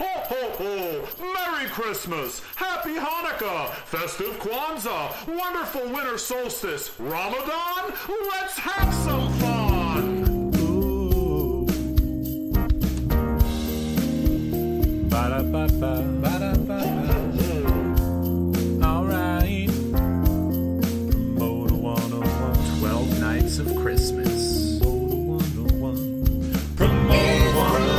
Ho, ho, ho! Merry Christmas! Happy Hanukkah! Festive Kwanzaa! Wonderful winter solstice! Ramadan? Let's have some fun! Ooh. Ba-da-ba-ba. Ba-da-ba-ba. All right. Promoter 101. 12 Nights of Christmas. Promoter 101. Promoter 101.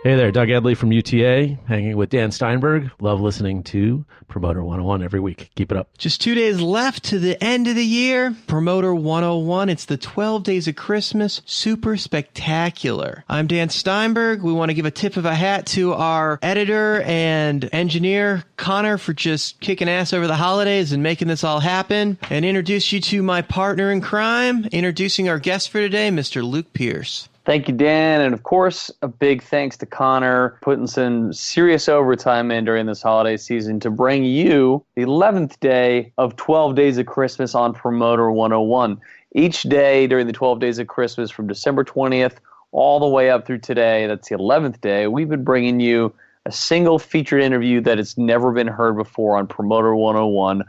Hey there, Doug Edley from UTA, hanging with Dan Steinberg. Love listening to Promoter 101 every week. Keep it up. Just 2 days left to the end of the year. Promoter 101. It's the 12 Days of Christmas. Super spectacular. I'm Dan Steinberg. We want to give a tip of a hat to our editor and engineer, Connor, for just kicking ass over the holidays and making this all happen. And introduce you to my partner in crime, introducing our guest for today, Mr. Luke Pierce. Thank you, Dan. And of course, a big thanks to Connor putting some serious overtime in during this holiday season to bring you the 11th day of 12 Days of Christmas on Promoter 101. Each day during the 12 Days of Christmas from December 20th all the way up through today, that's the 11th day, we've been bringing you a single featured interview that has never been heard before on Promoter 101,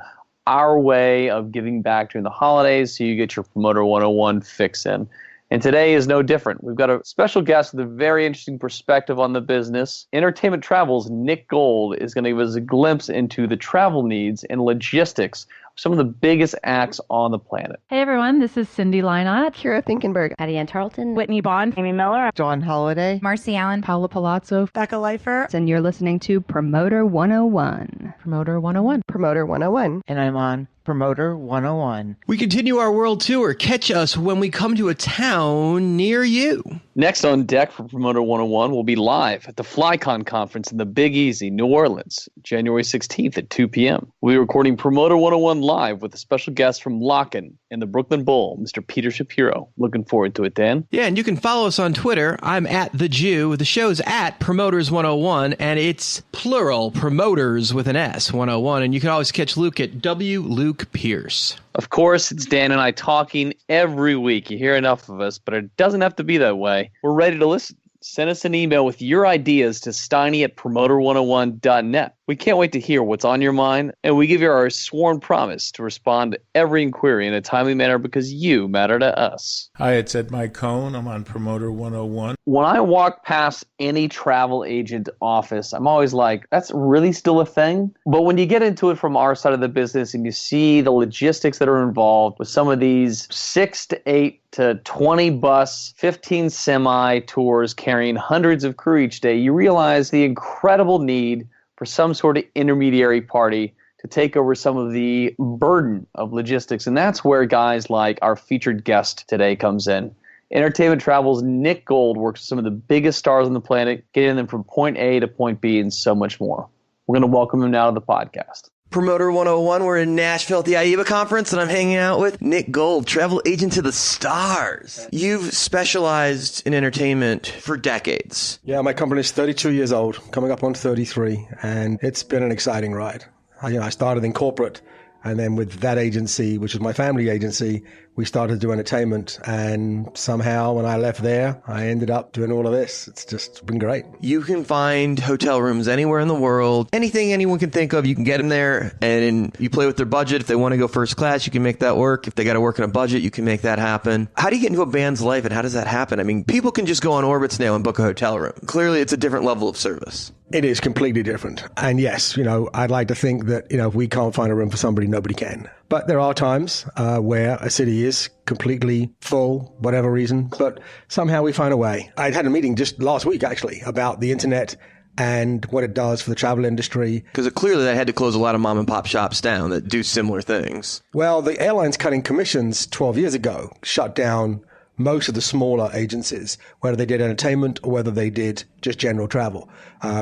our way of giving back during the holidays so you get your Promoter 101 fix in. And today is no different. We've got a special guest with a very interesting perspective on the business. Entertainment Travel's Nick Gold is going to give us a glimpse into the travel needs and logistics of some of the biggest acts on the planet. Hey everyone, this is Cindy Leinott, Kira Finkenberg, Patty Ann Tarleton, Whitney Bond, Amy Miller, Dawn Holiday, Marcy Allen, Paula Palazzo, Becca Leifer, And you're listening to Promoter 101. Promoter 101. Promoter 101. and I'm on Promoter 101. We continue our world tour. Catch us when we come to a town near you. Next on deck for Promoter 101 will be live at the FlyCon conference in the Big Easy, New Orleans, January 16th at 2 p.m. We'll be recording Promoter 101 live with a special guest from Locken and the Brooklyn Bowl, Mr. Peter Shapiro. Looking forward to it, Dan. Yeah, and you can follow us on Twitter. I'm at The Jew. The show's at Promoters 101, and it's plural, Promoters with an S, 101. And you can always catch Luke at W. Luke Pierce. Of course, it's Dan and I talking every week. You hear enough of us, but it doesn't have to be that way. We're ready to listen. Send us an email with your ideas to steiny@promoter101.net. We can't wait to hear what's on your mind, and we give you our sworn promise to respond to every inquiry in a timely manner because you matter to us. Hi, it's Ed Mike Cohn. I'm on Promoter 101. When I walk past any travel agent office, I'm always like, that's really still a thing? But when you get into it from our side of the business and you see the logistics that are involved with some of these 6 to 8 to 20 bus, 15 semi tours carrying hundreds of crew each day, you realize the incredible need for some sort of intermediary party to take over some of the burden of logistics. And that's where guys like our featured guest today comes in. Entertainment Travel's Nick Gold works with some of the biggest stars on the planet, getting them from point A to point B and so much more. We're going to welcome him now to the podcast. Promoter 101, we're in Nashville at the AIBA conference, and I'm hanging out with Nick Gold, travel agent to the stars. You've specialized in entertainment for decades. Yeah, my company's 32 years old, coming up on 33, and it's been an exciting ride. I started in corporate, and then with that agency, which was my family agency, we started to do entertainment, and somehow when I left there, I ended up doing all of this. It's just been great. You can find hotel rooms anywhere in the world. Anything anyone can think of, you can get them there, and you play with their budget. If they want to go first class, you can make that work. If they got to work on a budget, you can make that happen. How do you get into a band's life, and how does that happen? I mean, people can just go on Orbitz now and book a hotel room. Clearly, it's a different level of service. It is completely different. And yes, I'd like to think that, if we can't find a room for somebody, nobody can. But there are times where a city is completely full, whatever reason, but somehow we find a way. I had a meeting just last week, actually, about the internet and what it does for the travel industry. Because clearly that had to close a lot of mom and pop shops down that do similar things. Well, the airlines cutting commissions 12 years ago shut down most of the smaller agencies, whether they did entertainment or whether they did just general travel,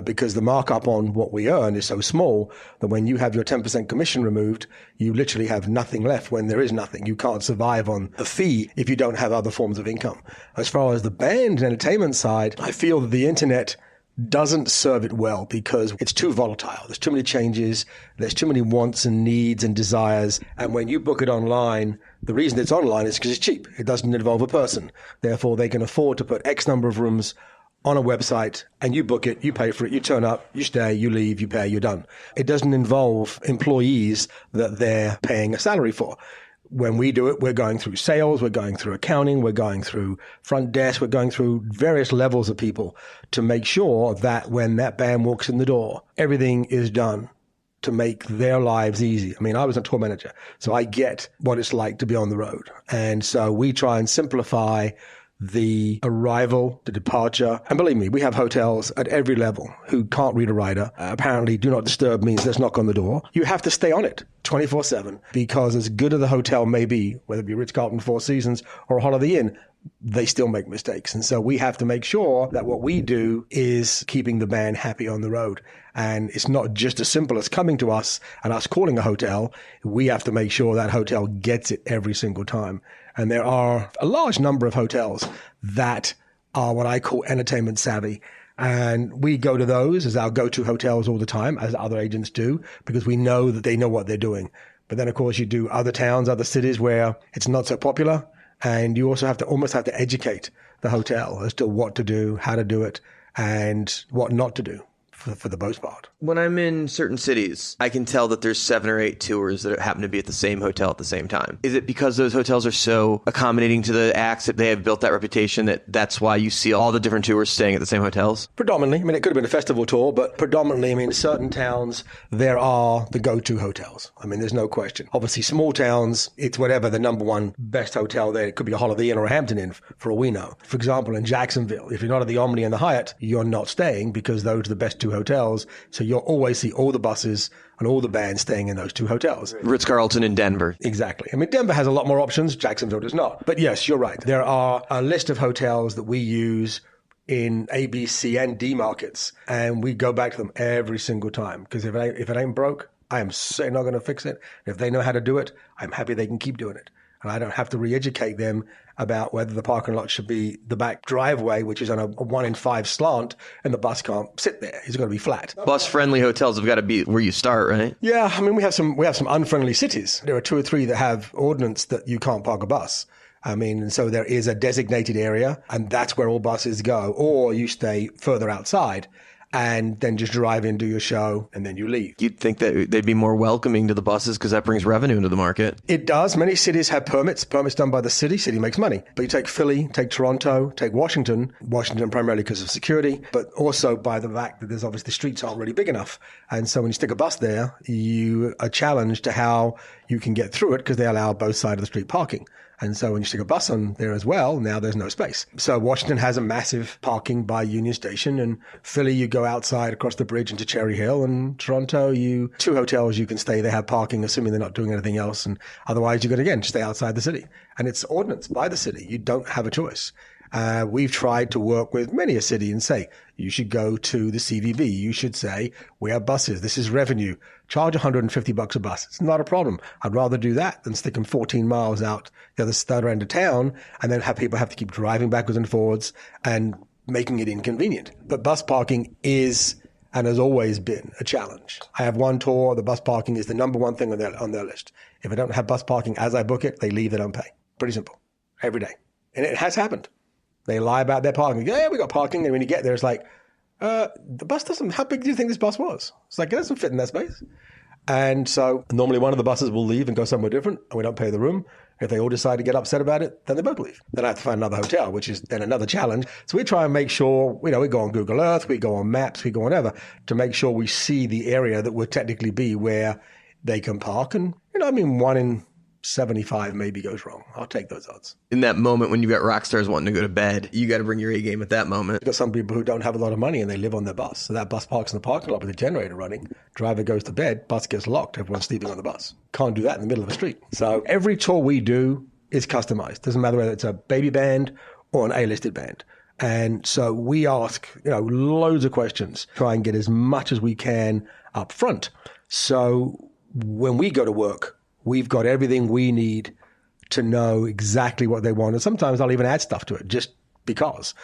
because the markup on what we earn is so small that when you have your 10% commission removed, you literally have nothing left when there is nothing. You can't survive on the fee if you don't have other forms of income. As far as the band and entertainment side, I feel that the internet doesn't serve it well because it's too volatile. There's too many changes. There's too many wants and needs and desires. And when you book it online, the reason it's online is because it's cheap. It doesn't involve a person. Therefore, they can afford to put X number of rooms on a website and you book it, you pay for it, you turn up, you stay, you leave, you pay, you're done. It doesn't involve employees that they're paying a salary for. When we do it, we're going through sales, we're going through accounting, we're going through front desk, we're going through various levels of people to make sure that when that band walks in the door, everything is done to make their lives easy. I mean, I was a tour manager, so I get what it's like to be on the road. And so we try and simplify the arrival, the departure. And believe me, we have hotels at every level who can't read a rider. Apparently, do not disturb means let's knock on the door. You have to stay on it 24/7 because as good as the hotel may be, whether it be Ritz-Carlton, Four Seasons, or a Holiday Inn, they still make mistakes. And so we have to make sure that what we do is keeping the band happy on the road. And it's not just as simple as coming to us and us calling a hotel. We have to make sure that hotel gets it every single time. And there are a large number of hotels that are what I call entertainment savvy. And we go to those as our go-to hotels all the time, as other agents do, because we know that they know what they're doing. But then, of course, you do other towns, other cities where it's not so popular. And you also almost have to educate the hotel as to what to do, how to do it, and what not to do for the most part. When I'm in certain cities, I can tell that there's 7 or 8 tours that happen to be at the same hotel at the same time. Is it because those hotels are so accommodating to the acts that they have built that reputation that that's why you see all the different tours staying at the same hotels? Predominantly. I mean, it could have been a festival tour, but predominantly, I mean, certain towns, there are the go-to hotels. I mean, there's no question. Obviously, small towns, it's whatever the number one best hotel there. It could be a Holiday Inn or a Hampton Inn, for all we know. For example, in Jacksonville, if you're not at the Omni and the Hyatt, you're not staying because those are the best 2 hotels. So you'll always see all the buses and all the bands staying in those 2 hotels. Ritz-Carlton in Denver. Exactly. I mean, Denver has a lot more options. Jacksonville does not. But yes, you're right. There are a list of hotels that we use in A, B, C, and D markets. And we go back to them every single time. Because if it ain't broke, I am certainly not going to fix it. If they know how to do it, I'm happy they can keep doing it. And I don't have to re-educate them about whether the parking lot should be the back driveway, which is on a 1 in 5 slant, and the bus can't sit there. It's got to be flat. Bus-friendly hotels have got to be where you start, right? Yeah, I mean, we have some unfriendly cities. There are 2 or 3 that have ordinance that you can't park a bus. I mean, and so there is a designated area, and that's where all buses go. Or you stay further outside and then just drive in, do your show, and then you leave. You'd think that they'd be more welcoming to the buses because that brings revenue into the market. It does. Many cities have permits done by the city. City makes money. But you take Philly, take Toronto, take Washington primarily because of security, but also by the fact that there's obviously the streets aren't really big enough. And so when you stick a bus there, you are challenged to how you can get through it because they allow both sides of the street parking. And so when you stick a bus on there as well, now there's no space. So Washington has a massive parking by Union Station, and Philly, you go outside across the bridge into Cherry Hill, and Toronto, 2 hotels you can stay. They have parking, assuming they're not doing anything else. And otherwise, you're going to, again, stay outside the city. And it's ordinance by the city. You don't have a choice. We've tried to work with many a city and say, you should go to the CVB. You should say, we have buses. This is revenue. Charge $150 a bus. It's not a problem. I'd rather do that than stick them 14 miles out the other end of town and then have people have to keep driving backwards and forwards and making it inconvenient. But bus parking is and has always been a challenge. I have one tour. The bus parking is the number one thing on their list. If I don't have bus parking as I book it, they leave, they don't pay. Pretty simple. Every day. And it has happened. They lie about their parking. Yeah, we got parking. And when you get there, it's like, the bus doesn't, how big do you think this bus was? It's like, it doesn't fit in that space. And so normally one of the buses will leave and go somewhere different, and we don't pay the room. If they all decide to get upset about it, then they both leave. Then I have to find another hotel, which is then another challenge. So we try and make sure, we go on Google Earth, we go on maps, we go on whatever, to make sure we see the area that would technically be where they can park. And, 1 in 75 maybe goes wrong. I'll take those odds. In that moment when you've got rock stars wanting to go to bed, you got to bring your A game at that moment. You've got some people who don't have a lot of money and they live on their bus. So that bus parks in the parking lot with the generator running. Driver goes to bed, bus gets locked, everyone's sleeping on the bus. Can't do that in the middle of a street. So every tour we do, is customized. Doesn't matter whether it's a baby band or an A-listed band. And so we ask, loads of questions, try and get as much as we can up front. So when we go to work, we've got everything we need to know exactly what they want. And sometimes I'll even add stuff to it just because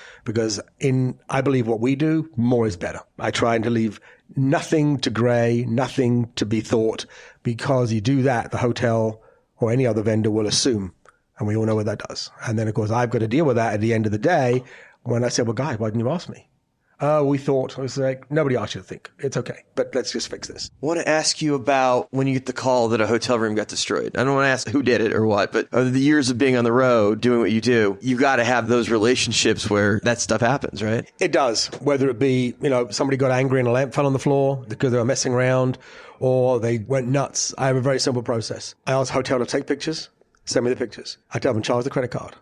I believe what we do, more is better. I try to leave nothing to gray, nothing to be thought, because you do that, the hotel or any other vendor will assume. And we all know what that does. And then, of course, I've got to deal with that at the end of the day when I said, well, guy, why didn't you ask me? We thought. I was like, nobody asked you to think. It's okay, but let's just fix this. I want to ask you about when you get the call that a hotel room got destroyed. I don't want to ask who did it or what, but over the years of being on the road, doing what you do, you've got to have those relationships where that stuff happens, right? It does. Whether it be, somebody got angry and a lamp fell on the floor because they were messing around or they went nuts. I have a very simple process. I ask the hotel to take pictures, send me the pictures. I tell them, charge the credit card.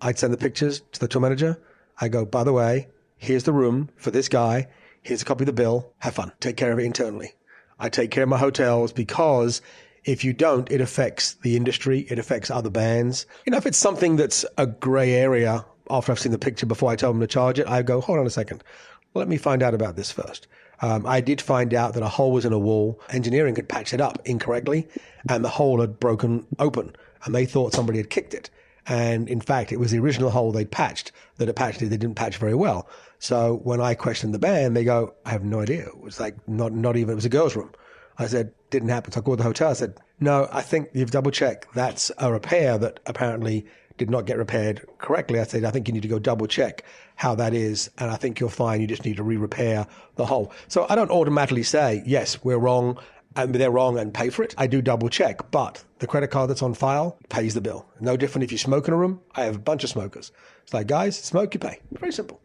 I'd send the pictures to the tour manager. I go, by the way, here's the room for this guy. Here's a copy of the bill. Have fun. Take care of it internally. I take care of my hotels because if you don't, it affects the industry. It affects other bands. If it's something that's a gray area, after I've seen the picture before I tell them to charge it, I go, hold on a second. Let me find out about this first. I did find out that a hole was in a wall. Engineering had patched it up incorrectly, and the hole had broken open, and they thought somebody had kicked it. And in fact, it was the original hole they'd patched that had patched it. They didn't patch very well. So when I questioned the band, they go, I have no idea. It was like not even, it was a girl's room. I said, didn't happen. So I called the hotel. I said, no, I think you've double checked. That's a repair that apparently did not get repaired correctly. I said, I think you need to go double check how that is. And I think you'll find you just need to re-repair the hole. So I don't automatically say, yes, we're wrong and they're wrong and pay for it. I do double check, but the credit card that's on file pays the bill. No different if you smoke in a room. I have a bunch of smokers. It's like, guys, smoke, you pay. Very simple.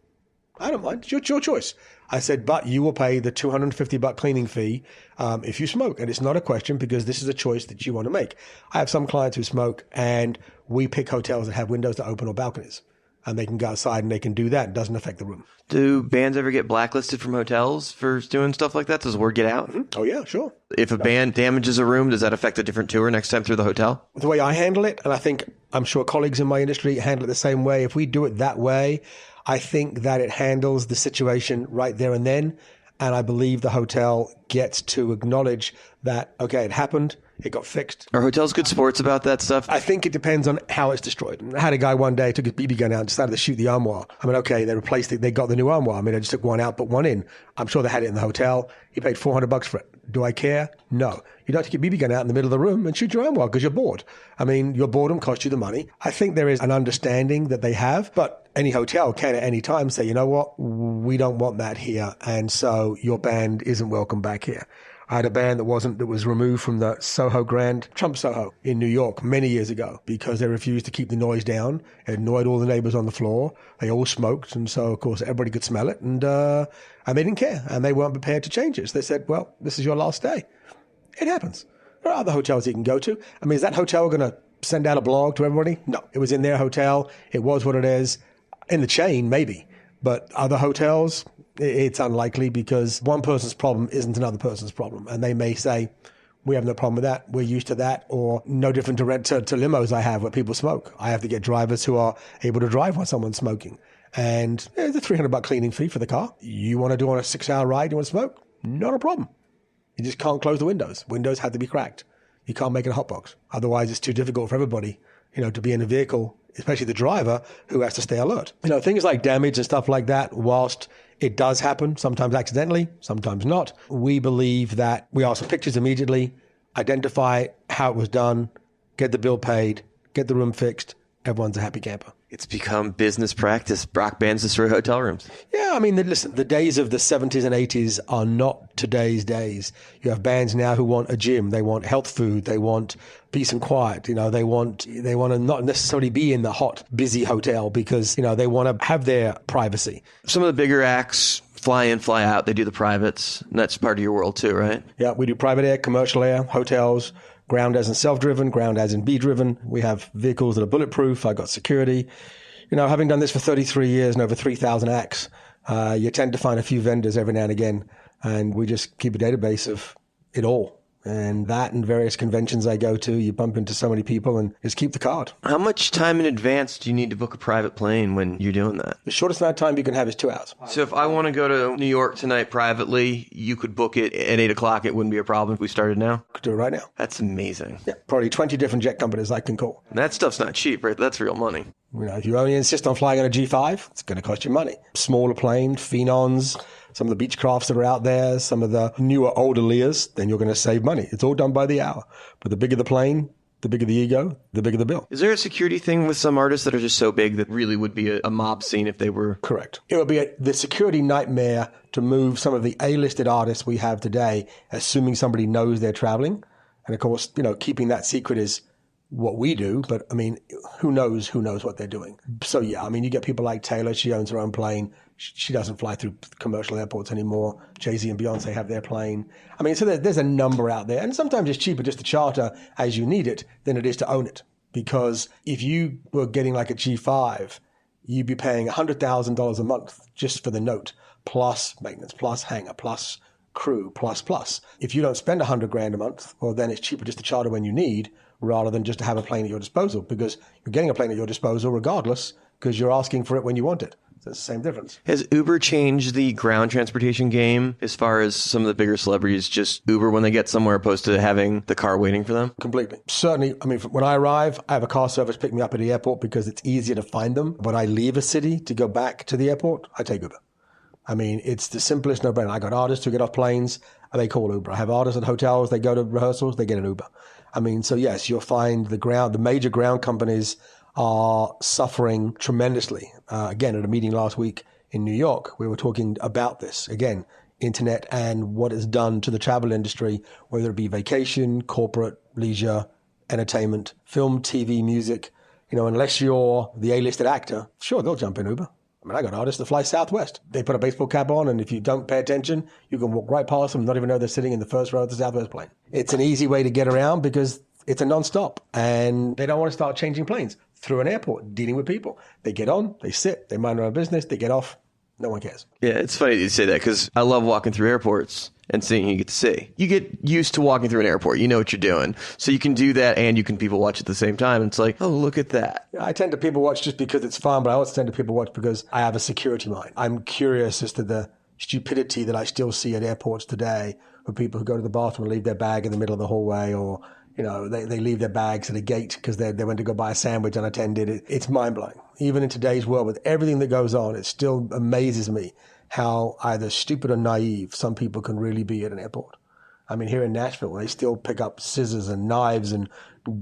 I don't mind. It's your choice. I said, but you will pay the $250 cleaning fee if you smoke. And it's not a question because this is a choice that you want to make. I have some clients who smoke and we pick hotels that have windows that open or balconies. And they can go outside and they can do that. It doesn't affect the room. Do bands ever get blacklisted from hotels for doing stuff like that? Does word get out? Mm-hmm. Oh, yeah, sure. If a band damages a room, does that affect a different tour next time through the hotel? The way I handle it, and I'm sure colleagues in my industry handle it the same way. If we do it that way, I think that it handles the situation right there and then. And I believe the hotel gets to acknowledge that, okay, it happened. It got fixed. Are hotels good sports about that stuff? I think it depends on how it's destroyed. I had a guy one day took his BB gun out and decided to shoot the armoire. I mean, okay, they replaced it. They got the new armoire. I mean, I just took one out, put one in. I'm sure they had it in the hotel. He paid $400 for it. Do I care? No. You don't take your BB gun out in the middle of the room and shoot your armoire because you're bored. I mean, your boredom cost you the money. I think there is an understanding that they have, but any hotel can at any time say, you know what, we don't want that here. And so your band isn't welcome back here. I had a band that was removed from the Soho Grand, Trump Soho in New York many years ago because they refused to keep the noise down. It annoyed all the neighbors on the floor. They all smoked. And so, of course, everybody could smell it. And they didn't care. And they weren't prepared to change it. So they said, well, this is your last day. It happens. There are other hotels you can go to. I mean, is that hotel going to send out a blog to everybody? No. It was in their hotel. It was what it is. In the chain, maybe. But other hotels, it's unlikely because one person's problem isn't another person's problem. And they may say, we have no problem with that. We're used to that. Or no different to limos I have where people smoke. I have to get drivers who are able to drive while someone's smoking. And there's a $300 cleaning fee for the car. You want to do on a 6-hour ride, you want to smoke? Not a problem. You just can't close the windows. Windows have to be cracked. You can't make it a hot box. Otherwise, it's too difficult for everybody, to be in a vehicle, especially the driver who has to stay alert. Things like damage and stuff like that, whilst it does happen, sometimes accidentally, sometimes not. We believe that we ask for pictures immediately, identify how it was done, get the bill paid, get the room fixed. Everyone's a happy camper. It's become business practice. Rock bands destroy hotel rooms. Yeah, I mean, listen, the days of the 70s and 80s are not today's days. You have bands now who want a gym. They want health food. They want peace and quiet. They want to not necessarily be in the hot, busy hotel because, they want to have their privacy. Some of the bigger acts fly in, fly out. They do the privates. And that's part of your world too, right? Yeah, we do private air, commercial air, hotels, ground as in self-driven, ground as in bee-driven. We have vehicles that are bulletproof. I got security. Having done this for 33 years and over 3,000 acts, you tend to find a few vendors every now and again. And we just keep a database of it all. And that and various conventions I go to, you bump into so many people and just keep the card. How much time in advance do you need to book a private plane when you're doing that? The shortest amount of time you can have is 2 hours. So if I want to go to New York tonight privately, you could book it at 8 o'clock. It wouldn't be a problem if we started now? Could do it right now. That's amazing. Yeah, probably 20 different jet companies I can call. And that stuff's not cheap, right? That's real money. If you only insist on flying on a G5, it's going to cost you money. Smaller plane, Phenons, some of the Beechcrafts that are out there, some of the newer, older Lears, then you're going to save money. It's all done by the hour. But the bigger the plane, the bigger the ego, the bigger the bill. Is there a security thing with some artists that are just so big that really would be a mob scene if they were? Correct. It would be the security nightmare to move some of the A-listed artists we have today, assuming somebody knows they're traveling. And of course, keeping that secret is what we do, but I mean, who knows what they're doing. So yeah, I mean, you get people like Taylor, she owns her own plane. She doesn't fly through commercial airports anymore. Jay-Z and Beyonce have their plane. I mean, so there's a number out there. And sometimes it's cheaper just to charter as you need it than it is to own it. Because if you were getting like a G5, you'd be paying $100,000 a month just for the note, plus maintenance, plus hangar, plus crew, plus. If you don't spend $100,000 a month, well, then it's cheaper just to charter when you need rather than just to have a plane at your disposal, because you're getting a plane at your disposal regardless, because you're asking for it when you want it. So it's the same difference. Has Uber changed the ground transportation game as far as some of the bigger celebrities just Uber when they get somewhere opposed to having the car waiting for them? Completely. Certainly, I mean, when I arrive, I have a car service pick me up at the airport because it's easier to find them. When I leave a city to go back to the airport, I take Uber. I mean, it's the simplest no-brainer. I got artists who get off planes, and they call Uber. I have artists at hotels, they go to rehearsals, they get an Uber. I mean, so yes, you'll find the major ground companies are suffering tremendously. Again, at a meeting last week in New York, we were talking about this. Again, internet and what it's done to the travel industry, whether it be vacation, corporate, leisure, entertainment, film, TV, music. Unless you're the A-listed actor, sure, they'll jump in Uber. I mean, I got artists that fly Southwest. They put a baseball cap on, and if you don't pay attention, you can walk right past them and not even know they're sitting in the first row of the Southwest plane. It's an easy way to get around because it's a nonstop, and they don't want to start changing planes through an airport, dealing with people. They get on, they sit, they mind their own business, they get off. No one cares. Yeah, it's funny that you say that because I love walking through airports and seeing who you get to see. You get used to walking through an airport. You know what you're doing. So you can do that and you can people watch at the same time. And it's like, oh, look at that. I tend to people watch just because it's fun, but I also tend to people watch because I have a security mind. I'm curious as to the stupidity that I still see at airports today for people who go to the bathroom and leave their bag in the middle of the hallway, or they leave their bags at a gate because they went to go buy a sandwich unattended. It's mind-blowing. Even in today's world, with everything that goes on, it still amazes me how either stupid or naive some people can really be at an airport. I mean, here in Nashville, they still pick up scissors and knives and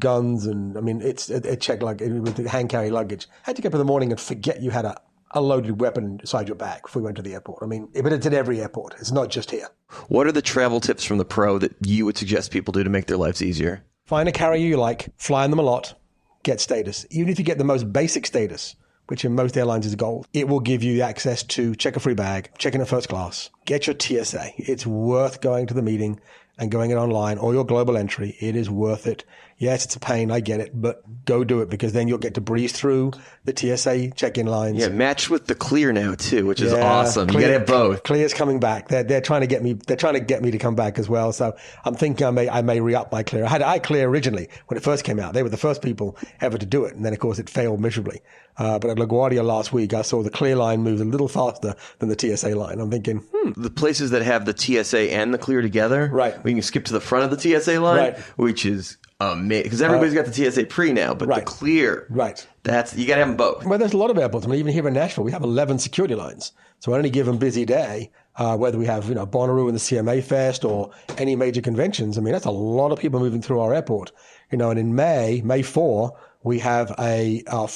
guns, and I mean, it's a check with the hand carry luggage. I had to get up in the morning and forget you had a loaded weapon inside your bag before we went to the airport. I mean, but it's at every airport. It's not just here. What are the travel tips from the pro that you would suggest people do to make their lives easier? Find a carrier you like, fly on them a lot, get status. Even if you get the most basic status, which in most airlines is gold, it will give you access to check a free bag, check in a first class, get your TSA. It's worth going to the meeting and going it online, or your global entry. It is worth it. Yes, it's a pain, I get it, but go do it, because then you'll get to breeze through the TSA check-in lines. Yeah, matched with the Clear now too, which is awesome. You got to have both. Clear's coming back. They're trying to get me. They're trying to get me to come back as well. So I'm thinking I may re-up my Clear. I had iClear originally when it first came out. They were the first people ever to do it, and then of course it failed miserably. But at LaGuardia last week, I saw the Clear line move a little faster than the TSA line. I'm thinking, the places that have the TSA and the Clear together, right? We can skip to the front of the TSA line, right? Which is amazing, because everybody's got the TSA pre now, but the Clear, right? That's, you got to have them both. Well, there's a lot of airports. I mean, even here in Nashville, we have 11 security lines. So on any given busy day, whether we have Bonnaroo and the CMA Fest or any major conventions, I mean, that's a lot of people moving through our airport. And in May 4, we have our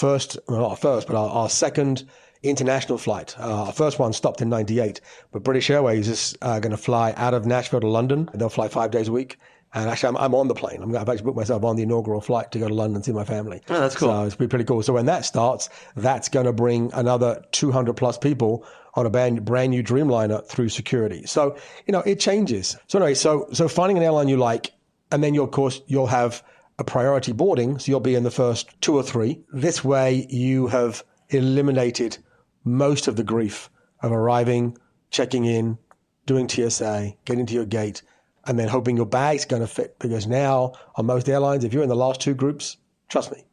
second international flight. Our first one stopped in 98, but British Airways is going to fly out of Nashville to London. They'll fly 5 days a week. And actually, I'm on the plane. I've actually booked myself on the inaugural flight to go to London and see my family. Oh, that's cool. So it's pretty cool. So when that starts, that's going to bring another 200 plus people on a brand new Dreamliner through security. So, it changes. So anyway, so finding an airline you like, and then of course, you'll have a priority boarding. So you'll be in the first 2 or 3. This way you have eliminated most of the grief of arriving, checking in, doing TSA, getting to your gate, and then hoping your bag's going to fit. Because now on most airlines, if you're in the last two groups, trust me,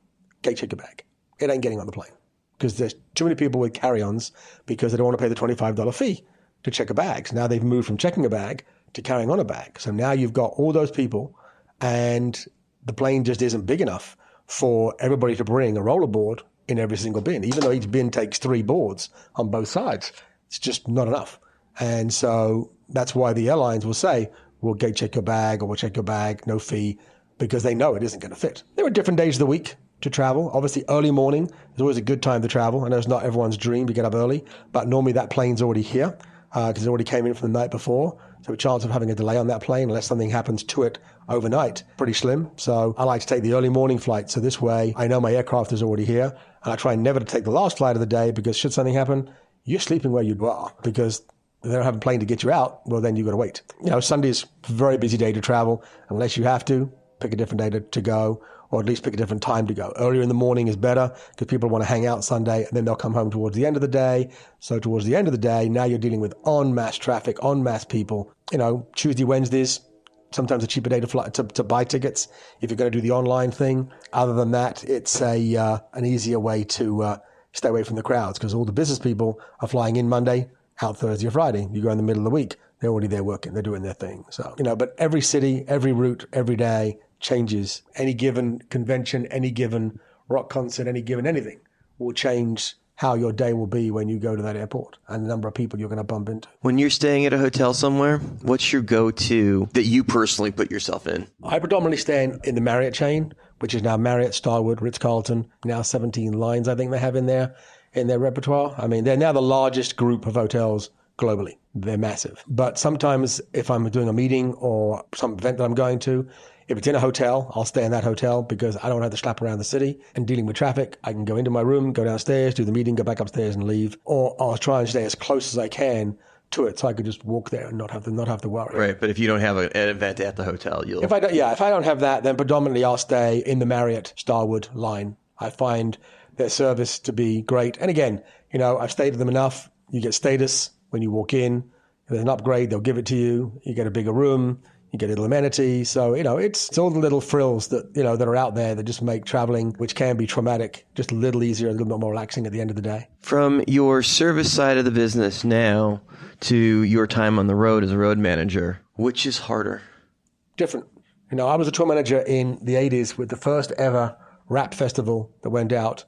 gate check your bag. It ain't getting on the plane because there's too many people with carry-ons because they don't want to pay the $25 fee to check a bag. So now they've moved from checking a bag to carrying on a bag. So now you've got all those people and the plane just isn't big enough for everybody to bring a rollerboard in every single bin. Even though each bin takes 3 boards on both sides, it's just not enough. And so that's why the airlines will say, we'll gate check your bag or we'll check your bag, no fee, because they know it isn't going to fit. There are different days of the week to travel. Obviously, early morning is always a good time to travel. I know it's not everyone's dream to get up early, but normally that plane's already here because it already came in from the night before. So a chance of having a delay on that plane, unless something happens to it overnight, pretty slim. So I like to take the early morning flight. So this way, I know my aircraft is already here. And I try never to take the last flight of the day because should something happen, you're sleeping where you are because if they don't have a plane to get you out, well, then you've got to wait. Sunday's a very busy day to travel. Unless you have to, pick a different day to go, or at least pick a different time to go. Earlier in the morning is better because people want to hang out Sunday and then they'll come home towards the end of the day. So towards the end of the day, now you're dealing with en masse traffic, en masse people. Tuesday, Wednesdays, sometimes a cheaper day to buy tickets if you're going to do the online thing. Other than that, it's an easier way to stay away from the crowds because all the business people are flying in Monday, out Thursday or Friday. You go in the middle of the week, they're already there working, they're doing their thing. So, but every city, every route, every day changes. Any given convention, any given rock concert, any given anything will change how your day will be when you go to that airport and the number of people you're going to bump into. When you're staying at a hotel somewhere, what's your go-to that you personally put yourself in? I predominantly stay in the Marriott chain, which is now Marriott, Starwood, Ritz-Carlton, now 17 lines I think they have in their repertoire. I mean, they're now the largest group of hotels globally. They're massive. But sometimes if I'm doing a meeting or some event that I'm going to, if it's in a hotel, I'll stay in that hotel because I don't have to schlep around the city and dealing with traffic. I can go into my room, go downstairs, do the meeting, go back upstairs and leave. Or I'll try and stay as close as I can to it so I could just walk there and not have to worry. Right, but if you don't have an event at the hotel, you'll... If I don't have that, then predominantly I'll stay in the Marriott Starwood line. I find their service to be great. And again, I've stayed with them enough. You get status when you walk in. If there's an upgrade, they'll give it to you. You get a bigger room. You get a little amenity. So, it's all the little frills that, that are out there that just make traveling, which can be traumatic, just a little easier, a little bit more relaxing at the end of the day. From your service side of the business now to your time on the road as a road manager, which is harder? Different. I was a tour manager in the 80s with the first ever rap festival that went out.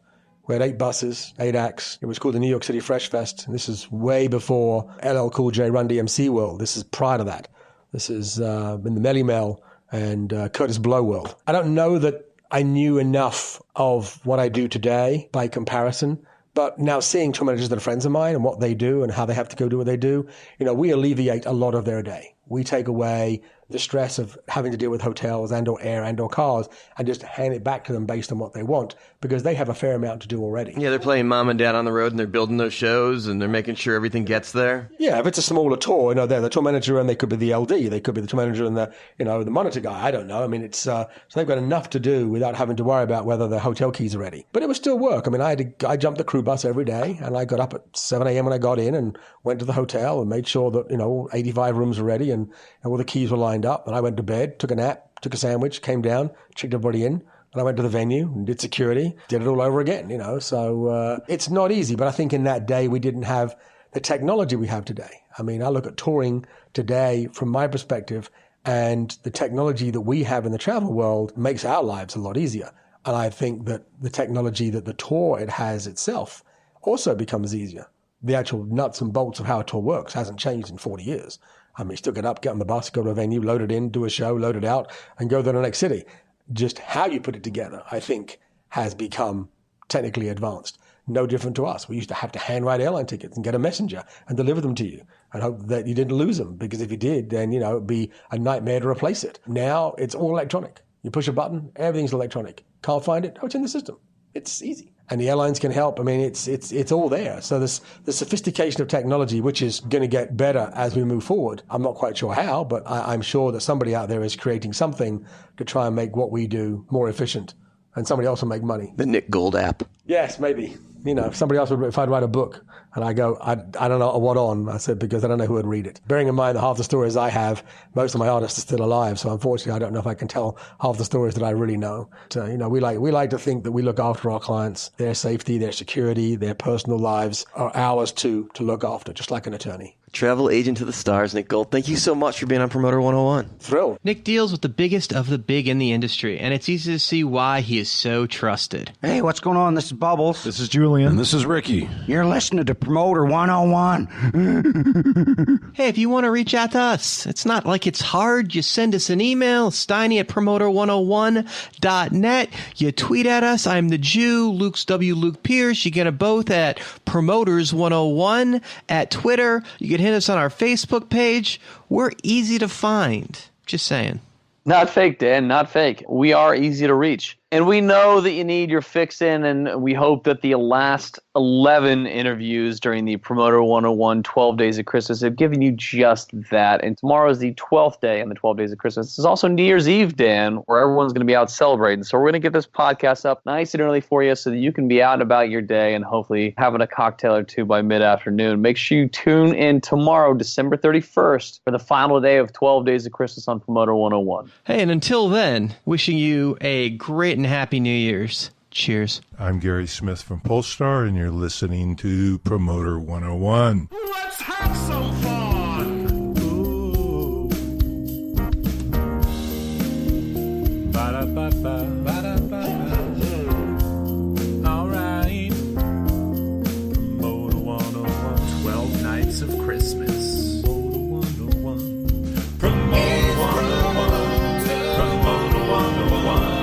We had 8 buses, 8 acts. It was called the New York City Fresh Fest. And this is way before LL Cool J, Run DMC world. This is prior to that. This is in the Melly Mel and Curtis Blow world. I don't know that I knew enough of what I do today by comparison, but now seeing tour managers that are friends of mine and what they do and how they have to go do what they do, we alleviate a lot of their day. We take away the stress of having to deal with hotels and or air and or cars and just hand it back to them based on what they want because they have a fair amount to do already. Yeah, they're playing mom and dad on the road and they're building those shows and they're making sure everything gets there. Yeah, if it's a smaller tour, they're the tour manager and they could be the LD. They could be the tour manager and the monitor guy. I don't know. I mean, it's so they've got enough to do without having to worry about whether the hotel keys are ready. But it was still work. I mean, I jumped the crew bus every day and I got up at 7 a.m. when I got in and went to the hotel and made sure that, all 85 rooms were ready and all the keys were lined up. And I went to bed, took a nap, took a sandwich, came down, checked everybody in. And I went to the venue and did security, did it all over again, So it's not easy. But I think in that day, we didn't have the technology we have today. I mean, I look at touring today from my perspective, and the technology that we have in the travel world makes our lives a lot easier. And I think that the technology that the tour it has itself also becomes easier. The actual nuts and bolts of how a tour works hasn't changed in 40 years. I mean, you still get up, get on the bus, go to a venue, load it in, do a show, load it out, and go to the next city. Just how you put it together, I think, has become technically advanced. No different to us. We used to have to handwrite airline tickets and get a messenger and deliver them to you and hope that you didn't lose them, because if you did, then, it'd be a nightmare to replace it. Now it's all electronic. You push a button, everything's electronic. Can't find it? Oh, it's in the system. It's easy. And the airlines can help. I mean, it's all there. So the sophistication of technology, which is going to get better as we move forward. I'm not quite sure how, but I'm sure that somebody out there is creating something to try and make what we do more efficient. And somebody else will make money. The Nick Gold app. Yes, maybe. If somebody else if I'd write a book and I go, I don't know what on. I said, because I don't know who would read it. Bearing in mind that half the stories I have, most of my artists are still alive. So unfortunately, I don't know if I can tell half the stories that I really know. So, we like to think that we look after our clients, their safety, their security, their personal lives are ours too to look after, just like an attorney. Travel agent to the stars, Nick Gold. Thank you so much for being on Promoter 101. Thrilled. Nick deals with the biggest of the big in the industry, and it's easy to see why he is so trusted. Hey, what's going on? This is Bubbles. This is Julian. And this is Ricky. You're listening to Promoter 101. Hey, if you want to reach out to us, it's not like it's hard. You send us an email, steiny@promoter101.net. You tweet at us. I'm the Jew, Luke's W. Luke Pierce. You get them both at Promoters101 at Twitter. You can hit us on our Facebook page. We're easy to find. Just saying. Not fake, Dan, not fake. We are easy to reach. And we know that you need your fix in, and we hope that the last 11 interviews during the Promoter 101 12 Days of Christmas have given you just that. And tomorrow is the 12th day on the 12 Days of Christmas. This is also New Year's Eve, Dan, where everyone's going to be out celebrating. So we're going to get this podcast up nice and early for you so that you can be out and about your day and hopefully having a cocktail or two by mid-afternoon. Make sure you tune in tomorrow, December 31st, for the final day of 12 Days of Christmas on Promoter 101. Hey, and until then, wishing you a great and happy New Year's. Cheers. I'm Gary Smith from Polestar, and you're listening to Promoter 101. Let's have some fun! Ooh. Ba-da-ba-ba, ba-da-ba-ba. All right. Promoter 101. 12 Nights of Christmas. Promoter 101. Promoter 101. Promoter 101.